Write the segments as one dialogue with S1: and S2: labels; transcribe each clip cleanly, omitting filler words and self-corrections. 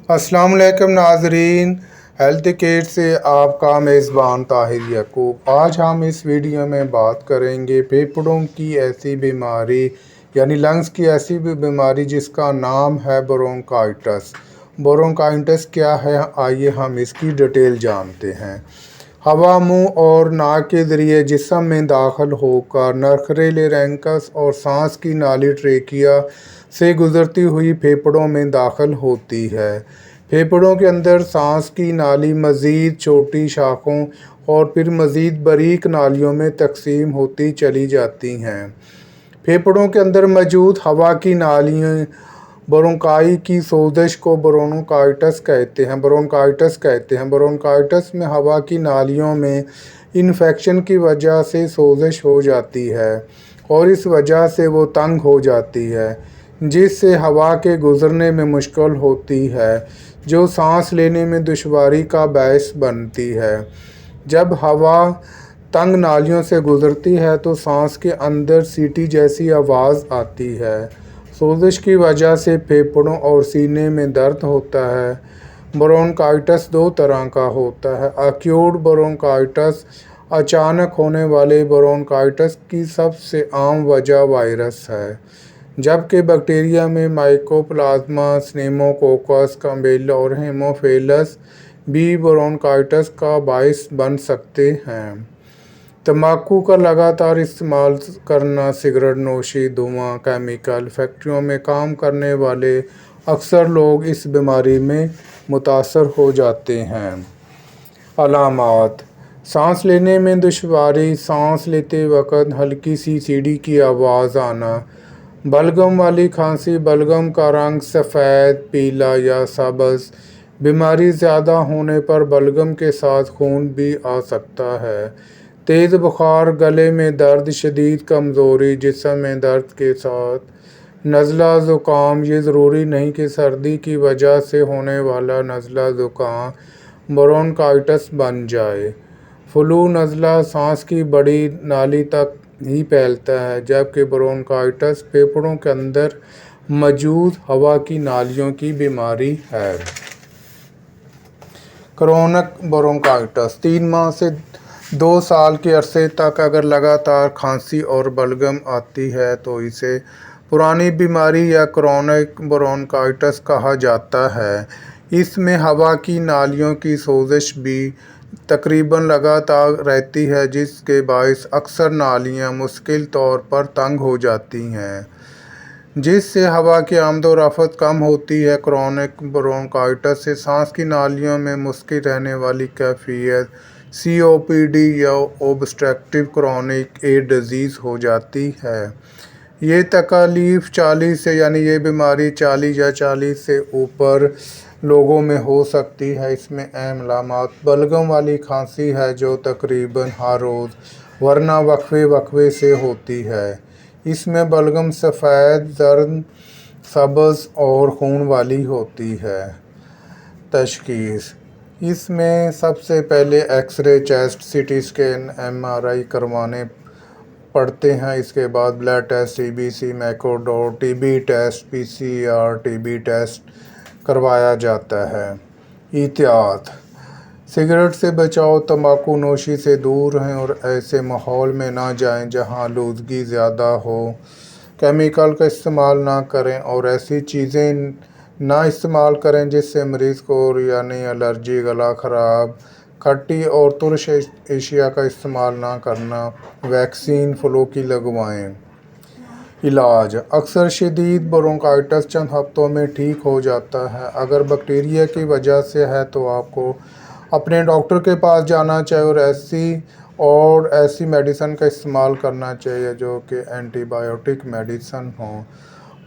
S1: अस्सलाम वालेकुम नाजरीन, हेल्थ केयर से आपका मेज़बान ताहिर याकूब। आज हम इस वीडियो में बात करेंगे फेफड़ों की ऐसी बीमारी यानी लंग्स की ऐसी बीमारी जिसका नाम है ब्रोंकाइटिस। ब्रोंकाइटिस क्या है, आइए हम इसकी डिटेल जानते हैं। हवा मुंह और नाक के ज़रिए जिस्म में दाखिल होकर नखरे लेरेंकस और सांस की नाली ट्रेकिया से गुजरती हुई फेफड़ों में दाखिल होती है। फेफड़ों के अंदर सांस की नाली मज़ीद छोटी शाखों और फिर मज़ीद बारीक नालियों में तकसीम होती चली जाती हैं। फेफड़ों के अंदर मौजूद हवा की नालियाँ ब्रोंकाई की सोजिश को ब्रोंकाइटिस कहते हैं। ब्रोंकाइटिस में हवा की नालियों में इन्फेक्शन की वजह से सोजिश हो जाती है और इस वजह से वो तंग हो जाती है, जिससे हवा के गुज़रने में मुश्किल होती है, जो सांस लेने में दुश्वारी का बायस बनती है। जब हवा तंग नालियों से गुज़रती है तो सांस के अंदर सीटी जैसी आवाज़ आती है। सोजिश की वजह से फेफड़ों और सीने में दर्द होता है। ब्रोंकाइटिस दो तरह का होता है। एक्यूट ब्रोंकाइटिस अचानक होने वाले ब्रोंकाइटिस की सबसे आम वजह वायरस है, जबकि बैक्टीरिया में माइकोप्लाज्मा, स्नेमोकोकस, कैम्बियम और हेमोफिलस भी ब्रोंकाइटिस का बायस बन सकते हैं। तंबाकू का लगातार इस्तेमाल करना, सिगरेट नोशी, धुआं, केमिकल फैक्ट्रियों में काम करने वाले अक्सर लोग इस बीमारी में मुतासर हो जाते हैं। अलामात: सांस लेने में दुश्वारी, सांस लेते वक्त हल्की सी सीढ़ी की आवाज़ आना, बलगम वाली खांसी, बलगम का रंग सफ़ेद, पीला या सब्ज़, बीमारी ज़्यादा होने पर बलगम के साथ खून भी आ सकता है, तेज़ बुखार, गले में दर्द, शदीद कमज़ोरी, जिस्म में दर्द के साथ नज़ला ज़ुकाम। ये ज़रूरी नहीं कि सर्दी की वजह से होने वाला नज़ला ज़ुकाम ब्रोंकाइटिस बन जाए। फ्लू नज़ला सांस की बड़ी नाली तक ही फैलता है, जबकि ब्रोंकाइटिस फेफड़ों के अंदर मौजूद हवा की नालियों की बीमारी है। क्रोनिक ब्रोंकाइटिस 3 माह से 2 साल के अरसे तक अगर लगातार खांसी और बलगम आती है तो इसे पुरानी बीमारी या क्रोनिक ब्रोंकाइटिस कहा जाता है। इसमें हवा की नालियों की सोजिश भी तकरीबन लगातार रहती है, जिसके बायस अक्सर नालियाँ मुश्किल तौर पर तंग हो जाती हैं, जिससे हवा की आमदोरफ़्त कम होती है। क्रोनिक ब्रोंकाइटिस से सांस की नालियों में मुश्किल रहने वाली कैफियत COPD या ऑब्स्ट्रक्टिव क्रोनिक एयर डिजीज़ हो जाती है। ये तकलीफ़ 40 से ये बीमारी 40 या 40 से ऊपर लोगों में हो सकती है। इसमें अहम अलामात बलगम वाली खांसी है, जो तकरीबन हर रोज़ वरना वक्फे से होती है। इसमें बलगम सफ़ेद, जर्द, सब्ज़ और खून वाली होती है। तशख़ीस: इसमें सबसे पहले x ray, chest CT scan, MRI करवाने पड़ते हैं। इसके बाद ब्लड टेस्ट, TBC, मैक्रोडोट, TB test, PCR TB test करवाया जाता है। एहतियात: सिगरेट से बचाओ, तंबाकू नोशी से दूर रहें और ऐसे माहौल में ना जाएं जहां आलूदगी ज़्यादा हो। केमिकल का इस्तेमाल ना करें और ऐसी चीज़ें ना इस्तेमाल करें जिससे मरीज़ को एलर्जी, गला ख़राब। खट्टी और तुरश एशिया का इस्तेमाल ना करना। वैक्सीन फ्लू की लगवाएं। इलाज: अक्सर शदीद ब्रोंकाइटिस चंद हफ्तों में ठीक हो जाता है। अगर बैक्टीरिया की वजह से है तो आपको अपने डॉक्टर के पास जाना चाहिए और ऐसी मेडिसिन का इस्तेमाल करना चाहिए जो कि एंटीबायोटिक मेडिसिन हो।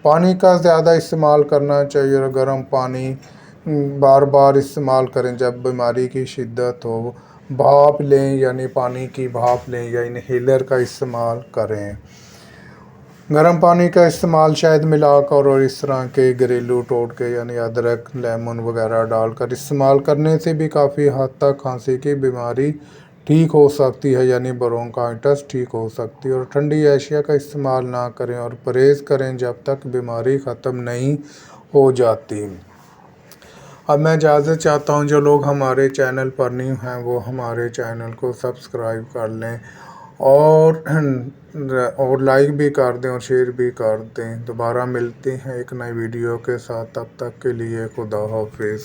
S1: पानी का ज़्यादा इस्तेमाल करना चाहिए और गर्म पानी बार बार इस्तेमाल करें। जब बीमारी की शिद्दत हो, भाप लें पानी की भाप लें या इनहेलर का इस्तेमाल करें। गर्म पानी का इस्तेमाल शहद मिलाकर और इस तरह के घरेलू टोटके अदरक, लेमन वगैरह डालकर इस्तेमाल करने से भी काफ़ी हद तक खांसी की बीमारी ठीक हो सकती है, ब्रोंकाइटिस ठीक हो सकती है। और ठंडी अशिया का इस्तेमाल ना करें और परहेज़ करें जब तक बीमारी ख़त्म नहीं हो जाती। اب میں اجازت چاہتا ہوں، جو لوگ ہمارے چینل پر نیو ہیں وہ ہمارے چینل کو سبسکرائب کر لیں اور لائک بھی کر دیں اور شیئر بھی کر دیں۔ دوبارہ ملتے ہیں ایک نئی ویڈیو کے ساتھ، تب تک کے لیے خدا حافظ۔